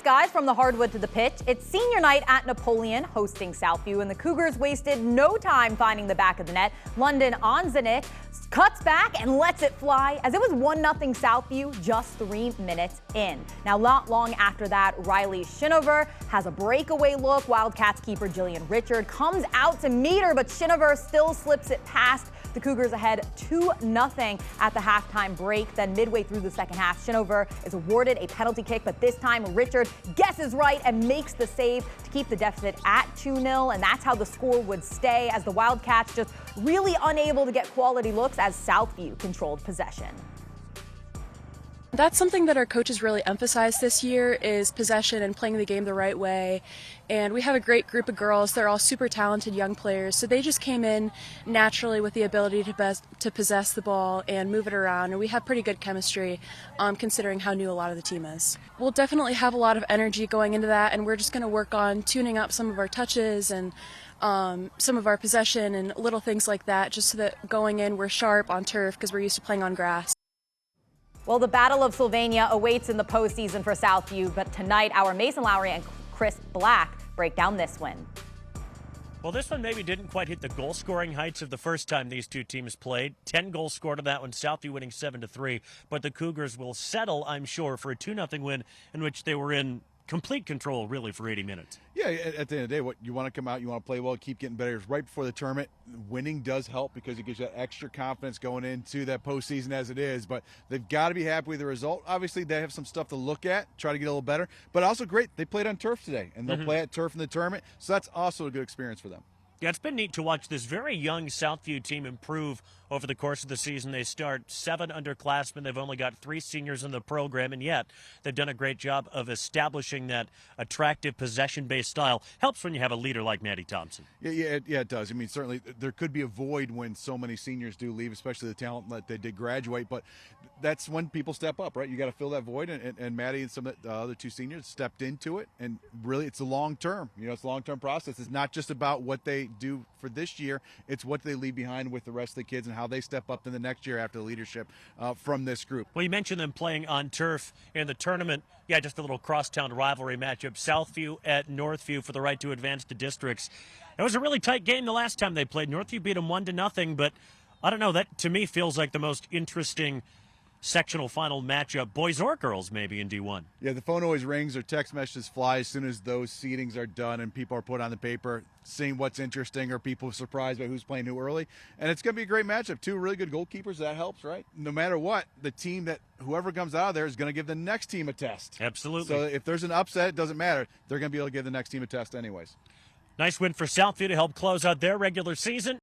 guys, from the hardwood to the pitch. It's senior night at Napoleon, hosting Southview, and the Cougars wasted no time finding the back of the net. London Onzanik cuts back and lets it fly as it was 1-0 Southview just 3 minutes in. Now, not long after that, Riley Shinover has a breakaway look. Wildcats keeper Jillian Richard comes out to meet her, but Shinover still slips it past. The Cougars ahead 2-0 at the halftime break. Then midway through the second half, Shinover is awarded a penalty kick, but this time Richard guesses right and makes the save to keep the deficit at 2-0, and that's how the score would stay, as the Wildcats just really unable to get quality looks as Southview controlled possession. That's something that our coaches really emphasized this year, is possession and playing the game the right way. And we have a great group of girls. They're all super talented young players, so they just came in naturally with the ability to possess the ball and move it around, and we have pretty good chemistry considering how new a lot of the team is. We'll definitely have a lot of energy going into that, and we're just going to work on tuning up some of our touches and some of our possession and little things like that, just so that going in we're sharp on turf because we're used to playing on grass. Well, the Battle of Sylvania awaits in the postseason for Southview, but tonight our Mason Lowry and Chris Black break down this win. Well, this one maybe didn't quite hit the goal-scoring heights of the first time these two teams played. 10 goals scored on that one, Southview winning 7-3. But the Cougars will settle, I'm sure, for a 2-0 win in which they were in complete control, really, for 80 minutes. Yeah, at the end of the day, what you want to come out, you want to play well, keep getting better. Right before the tournament, winning does help because it gives you that extra confidence going into that postseason as it is. But they've got to be happy with the result. Obviously, they have some stuff to look at, try to get a little better. But also great, they played on turf today, and they'll play at turf in the tournament. So that's also a good experience for them. Yeah, it's been neat to watch this very young Southview team improve over the course of the season. They start 7 underclassmen. They've only got 3 seniors in the program, and yet they've done a great job of establishing that attractive possession-based style. Helps when you have a leader like Maddie Thompson. Yeah, it does. I mean, certainly there could be a void when so many seniors do leave, especially the talent that they did graduate, but that's when people step up, right? You got to fill that void, and Maddie and some of the other 2 seniors stepped into it, and really it's a long-term. It's a long-term process. It's not just about what they do for this year, it's what they leave behind with the rest of the kids and how they step up in the next year after the leadership from this group. Well, you mentioned them playing on turf in the tournament. Yeah, just a little crosstown rivalry matchup. Southview at Northview for the right to advance to districts. It was a really tight game the last time they played. Northview beat them 1-0, but I don't know, that to me feels like the most interesting sectional final matchup, boys or girls, maybe, in D1. Yeah, the phone always rings or text messages fly as soon as those seedings are done and people are put on the paper, seeing what's interesting or people surprised by who's playing who early. And it's going to be a great matchup. 2 really good goalkeepers, that helps, right? No matter what, the team that whoever comes out of there is going to give the next team a test. Absolutely. So if there's an upset, it doesn't matter. They're going to be able to give the next team a test anyways. Nice win for Southview to help close out their regular season.